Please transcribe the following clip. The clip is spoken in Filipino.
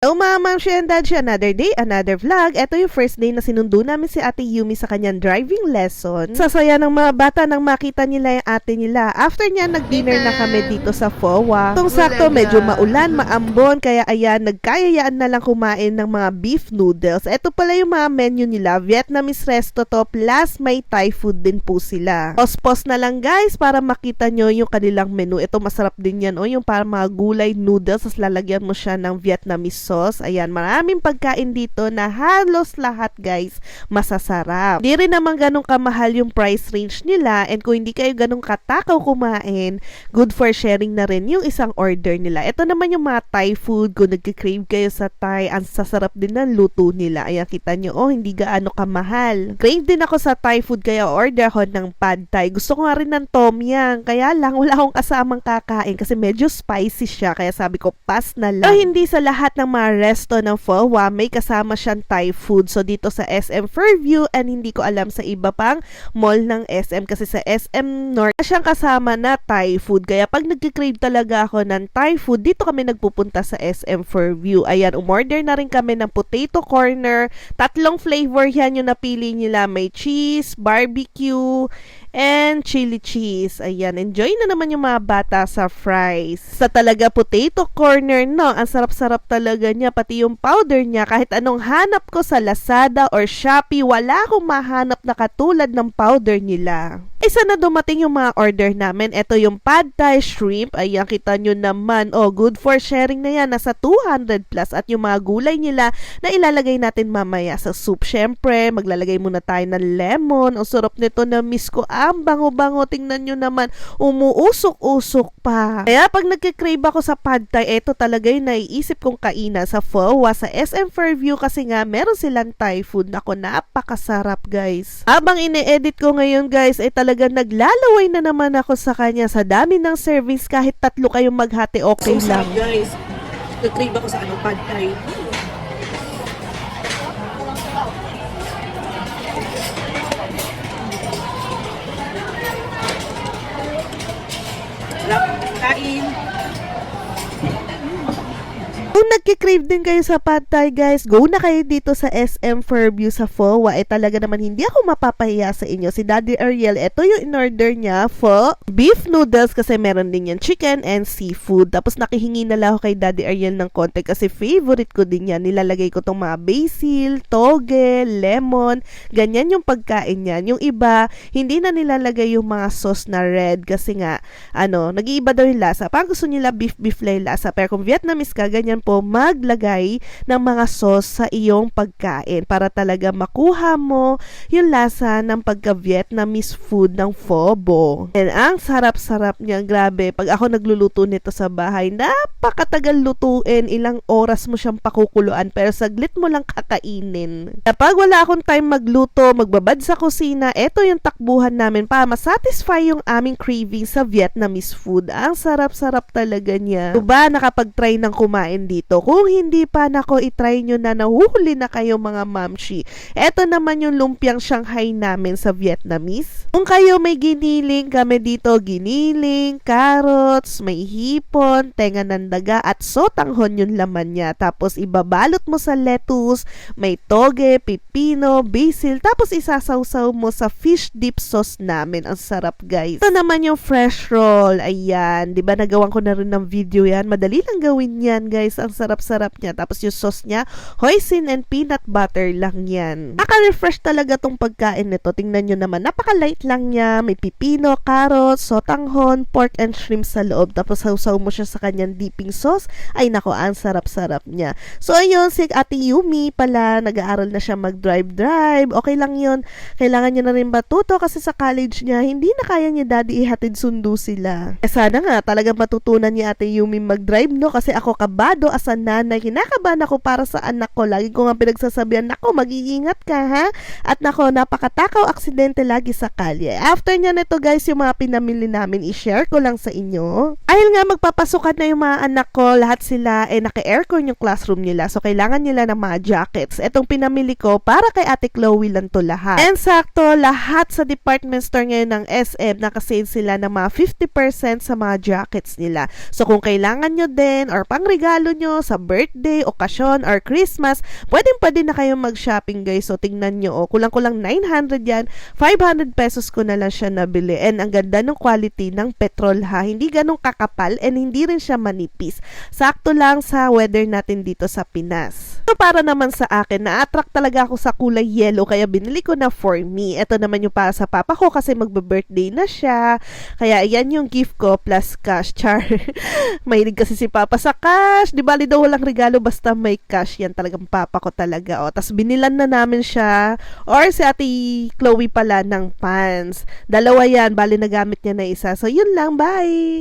Hello mga ma'am and dad, another day, another vlog. Ito yung first day na sinundo namin si Ate Yumi sa kanyang driving lesson. Sasaya ng mga bata nang makita nila yung ate nila. After niya, nag-dinner na kami dito sa FOWA. Itong sakto, medyo maulan, maambon, kaya ayan, nagkayayaan na lang kumain ng mga beef noodles. Ito pala yung mga menu nila, Vietnamese resto to, plus may Thai food din po sila. Pause na lang guys para makita nyo yung kanilang menu. Ito masarap din yan, yung para mga gulay noodles, tapos lalagyan mo siya ng Vietnamese sauce. Ayan, maraming pagkain dito na halos lahat guys masasarap. Di rin naman ganun kamahal yung price range nila, and kung hindi kayo ganun katakaw kumain, good for sharing na rin yung isang order nila. Ito naman yung mga Thai food. Kung nagka-crave kayo sa Thai, ang sasarap din ng luto nila. Ayan, kita nyo, hindi gaano kamahal. Crave din ako sa Thai food, kaya order ako ng pad Thai. Gusto ko nga rin ng tom yum, kaya lang wala akong kasamang kakain kasi medyo spicy siya, kaya sabi ko pass na lang. Pero hindi sa lahat ng mga resto ng FOWA may kasama siyang Thai food. So dito sa SM Fairview, and hindi ko alam sa iba pang mall ng SM, kasi sa SM North siyang kasama na Thai food. Kaya pag nagki-crave talaga ako ng Thai food, dito kami nagpupunta sa SM Fairview. Ayan, umorder na rin kami ng potato corner. 3 flavor yan yung napili nila. May cheese, barbecue, and chili cheese. Ayan, enjoy na naman yung mga bata sa fries. Sa talaga potato corner, no, ang sarap-sarap talaga niya. Pati yung powder niya, kahit anong hanap ko sa Lazada or Shopee, wala akong mahanap na katulad ng powder nila. Isa na dumating yung mga order namin. Ito yung pad Thai shrimp. Ayan, kita nyo naman. Good for sharing na yan. Nasa 200 plus. At yung mga gulay nila na ilalagay natin mamaya sa soup. Syempre, maglalagay muna tayo ng lemon. Ang sarap nito, na miss ko. Ang bango-bango. Tingnan nyo naman. Umuusok-usok pa. Kaya pag nagkikrave ako sa pad Thai, ito talaga yung naiisip kong kainan sa FOWA, sa SM Fairview, kasi nga meron silang Thai food. Nako, napakasarap guys. Habang ine-edit ko ngayon guys, ay talagang naglalaway na naman ako sa kanya. Sa dami ng servings, kahit 3 kayong maghati, okay lang. So guys, nag-crave ako sa pad Thai. Kain. Kung nagki-crave din kayo sa pad Thai guys, go na kayo dito sa SM Fairview sa FOWA. Talaga naman hindi ako mapapahiya sa inyo. Si Daddy Ariel, ito yung in-order niya for beef noodles, kasi meron din yan chicken and seafood. Tapos nakihingi na lang ako kay Daddy Ariel ng konti kasi favorite ko din yan. Nilalagay ko tong mga basil, toge, lemon, ganyan yung pagkain niyan. Yung iba, hindi na nilalagay yung mga sauce na red kasi nga, nag-iiba daw yung lasa. Parang gusto nila beef lang yung lasa. Pero kung Vietnamese ka, ganyan po maglagay ng mga sauce sa iyong pagkain para talaga makuha mo yung lasa ng pagka-Vietnamese food ng pho bo. And ang sarap-sarap niya, grabe. Pag ako nagluluto nito sa bahay, napakatagal lutuin, ilang oras mo siyang pakukuluan, pero saglit mo lang kakainin. Kapag wala akong time magluto, magbabad sa kusina, eto yung takbuhan namin para masatisfy yung aming craving sa Vietnamese food. Ang sarap-sarap talaga niya. Diba nakapag-try ng kumain dito? Kung hindi pa, nako, itry nyo na, nahuhuli na kayo mga mamshi. Ito naman yung lumpiang Shanghai namin sa Vietnamese. Kung kayo may giniling, kami dito giniling, carrots, may hipon, tenga ng daga, at sotanghon yung laman niya. Tapos ibabalot mo sa lettuce, may toge, pipino, basil, tapos isasawsaw mo sa fish dip sauce namin. Ang sarap guys. Ito naman yung fresh roll. Ayan, diba nagawan ko na rin ng video yan. Madali lang gawin yan guys. Ang sarap-sarap niya. Tapos yung sauce niya, hoisin and peanut butter lang yan. Naka-refresh talaga tong pagkain nito. Tingnan nyo naman, napaka-light lang niya. May pipino, carrots, sotanghon, pork and shrimp sa loob. Tapos sausaw mo siya sa kanyang dipping sauce. Ay nako, ang sarap-sarap niya. So ayun, si Ate Yumi pala, nag-aaral na siya mag-drive. Okay lang yun. Kailangan niya na rin matuto kasi sa college niya, hindi na kaya niya daddy ihatid sundo sila. Sana nga, talagang matutunan niya Ate Yumi mag-drive, no? Kasi ako kabado as a nanay, kinakabahan ako para sa anak ko. Lagi ko nga pinagsasabihan, nako, mag-iingat ka ha? At nako, napakatakaw aksidente lagi sa kalye. After niya nito guys, yung mga pinamili namin, i-share ko lang sa inyo. Dahil nga magpapasukan na yung mga anak ko, lahat sila naka-aircon yung classroom nila. So kailangan nila ng mga jackets. Etong pinamili ko para kay Ate Chloe lang to lahat. And sakto, lahat sa department store ngayon ng SM, nakasale sila ng mga 50% sa mga jackets nila. So kung kailangan nyo din or pang regalo nyo nyo sa birthday, okasyon, or Christmas, pwede na kayong mag-shopping guys. So, tingnan nyo, kulang-kulang 900 yan. 500 pesos ko na lang siya nabili. And ang ganda ng quality ng petrol ha. Hindi ganong kakapal and hindi rin siya manipis. Sakto lang sa weather natin dito sa Pinas. So, para naman sa akin, na-attract talaga ako sa kulay yellow kaya binili ko na for me. Ito naman yung para sa papa ko kasi magbe-birthday na siya. Kaya yan yung gift ko plus cash. Char. Mahilig kasi si papa sa cash. Di bali daw walang regalo basta may cash. Yan talagang papa ko talaga. O, tas binilan na namin siya or si Ate Chloe pala ng pants. Dalawa yan. Bali nagamit niya na isa. So, yun lang. Bye!